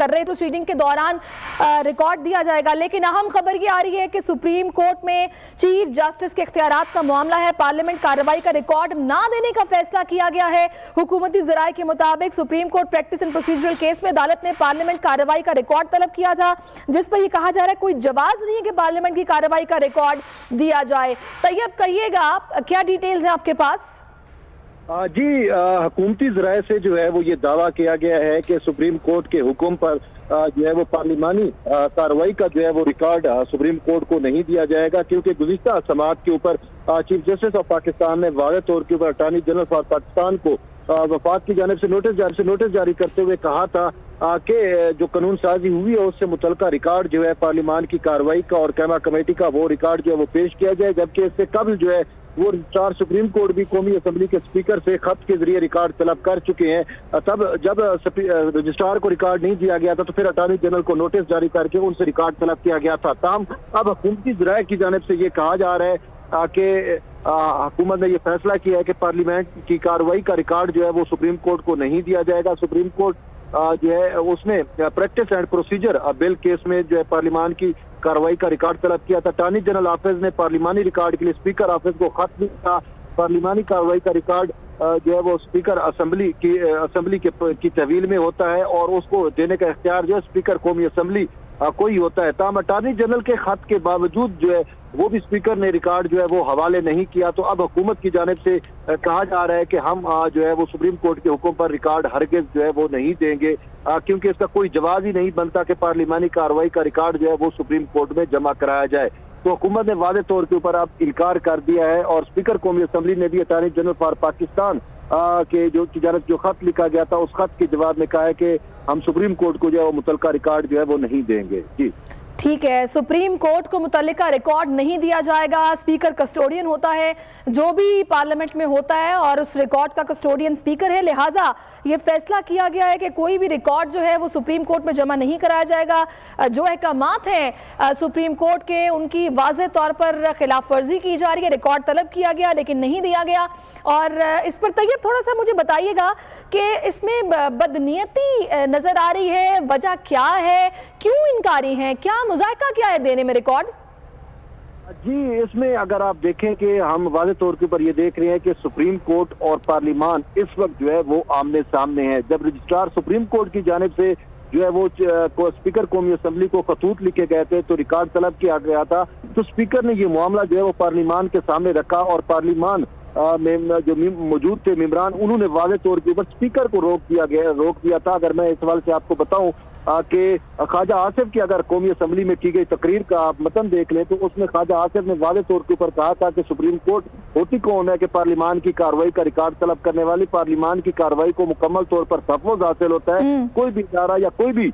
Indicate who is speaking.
Speaker 1: कर रहे प्रोसीडिंग के दौरान रिकॉर्ड दिया जाएगा। लेकिन अहम खबर ये आ रही है कि सुप्रीम कोर्ट में चीफ जस्टिस के इख्तियारात का मामला है। पार्लियामेंट कार्रवाई का रिकॉर्ड ना देने का फैसला किया गया है। हुकूमती ज़राए के मुताबिक supreme court practice and procedural case में अदालत ने पार्लियामेंट कार्रवाई का रिकॉर्ड तलब किया था, जिस पर यह कहा जा रहा है कोई जवाब नहीं है कि पार्लियामेंट की कार्रवाई का रिकॉर्ड दिया जाए। तैयब कहिएगा, क्या डिटेल्स हैं आपके पास?
Speaker 2: जी, हुकूमती ज़राए से जो है वो ये दावा किया गया है कि सुप्रीम कोर्ट के हुक्म पर जो है वो पार्लिमानी कार्रवाई का जो है वो रिकॉर्ड सुप्रीम कोर्ट को नहीं दिया जाएगा, क्योंकि गुज़िश्ता समाअत के ऊपर चीफ जस्टिस ऑफ पाकिस्तान ने वाज़ेह तौर के ऊपर अटॉर्नी जनरल फॉर पाकिस्तान को वफाक की जानिब से नोटिस जारी करते हुए कहा था कि जो कानून साजी हुई है उससे मुतल्लिका रिकॉर्ड जो है पार्लिमान की कार्रवाई का और कैमा कमेटी का वो रिकॉर्ड जो है वो पेश किया जाए। जबकि इससे कबल जो है वो रजिस्ट्रार सुप्रीम कोर्ट भी कौमी असम्बली के स्पीकर से खत के जरिए रिकॉर्ड तलब कर चुके हैं। तब जब रजिस्ट्रार को रिकॉर्ड नहीं दिया गया था तो फिर अटॉर्नी जनरल को नोटिस जारी करके उनसे रिकॉर्ड तलब किया गया था। ताहम अब हुकूमती ज़राए की जानिब से ये कहा जा रहा है कि हुकूमत ने यह फैसला किया है कि पार्लियामेंट की कार्रवाई का रिकॉर्ड जो है वो सुप्रीम कोर्ट को नहीं दिया जाएगा। सुप्रीम कोर्ट जो है उसने practice and procedure bill case में जो है पार्लियामान की कार्रवाई का रिकॉर्ड तलब किया था। अटॉर्नी जनरल ऑफिस ने पार्लिमानी रिकॉर्ड के लिए स्पीकर ऑफिस को खत दिया। पार्लिमानी कार्रवाई का रिकॉर्ड जो है वो स्पीकर असम्बली की तहवील में होता है और उसको देने का इख्तियार जो है स्पीकर कौमी असम्बली को ही होता है। ताहम अटॉर्नी जनरल के खत के बावजूद जो है वो भी स्पीकर ने रिकॉर्ड जो है वो हवाले नहीं किया। तो अब हुकूमत की जानिब से कहा जा रहा है कि हम जो है वो सुप्रीम कोर्ट के हुक्म पर रिकॉर्ड हरगिज़ जो है वो नहीं देंगे, क्योंकि इसका कोई जवाब ही नहीं बनता कि पार्लिमानी कार्रवाई का रिकॉर्ड जो है वो सुप्रीम कोर्ट में जमा कराया जाए। तो हुकूमत ने वाज़ेह तौर के ऊपर अब इनकार कर दिया है और स्पीकर कौमी असम्बली ने भी अटॉर्नी जनरल फॉर पाकिस्तान के की जानिब जो खत लिखा गया था उस खत के जवाब में कहा है कि हम सुप्रीम कोर्ट को जो है वो मुतल्लिका रिकॉर्ड जो है वो नहीं देंगे। जी
Speaker 1: ठीक है, सुप्रीम कोर्ट को मुतल्लिका रिकॉर्ड नहीं दिया जाएगा। स्पीकर कस्टोडियन होता है जो भी पार्लियामेंट में होता है और उस रिकॉर्ड का कस्टोडियन स्पीकर है। लिहाजा ये फैसला किया गया है कि कोई भी रिकॉर्ड जो है वो सुप्रीम कोर्ट में जमा नहीं कराया जाएगा। जो अहकामात हैं सुप्रीम कोर्ट के उनकी वाज़ेह तौर पर खिलाफ वर्जी की जा रही है। रिकॉर्ड तलब किया गया लेकिन नहीं दिया गया। और इस पर तैयब थोड़ा सा मुझे बताइएगा कि इसमें बदनीयती नजर आ रही है, वजह क्या है, क्यों इनकारी हैं, क्या मुज़ाहिका क्या है देने में रिकॉर्ड?
Speaker 2: जी, इसमें अगर आप देखें कि हम वाज़ेह तौर के ऊपर ये देख रहे हैं कि सुप्रीम कोर्ट और पार्लिमान इस वक्त जो है वो आमने सामने है। जब रजिस्ट्रार सुप्रीम कोर्ट की जानिब से जो है वो स्पीकर कौमी असम्बली को खतूत लिखे गए थे तो रिकॉर्ड तलब किया गया था, तो स्पीकर ने ये मामला जो है वो पार्लिमान के सामने रखा और पार्लिमान में जो मौजूद थे मेंबरान उन्होंने वाज़ेह तौर के ऊपर स्पीकर को रोक दिया था। अगर मैं इस सवाल से आपको बताऊं कि ख्वाजा आसिफ की अगर कौमी असम्बली में की गई तकरीर का आप मतन देख लें तो उसमें ख्वाजा आसिफ ने वाज़ेह तौर के ऊपर कहा था कि सुप्रीम कोर्ट होती कौन है कि पार्लिमान की कार्रवाई का रिकॉर्ड तलब करने वाली, पार्लिमान की कार्रवाई को मुकम्मल तौर पर तहफ़्फ़ुज़ हासिल होता है। कोई भी इदारा या कोई भी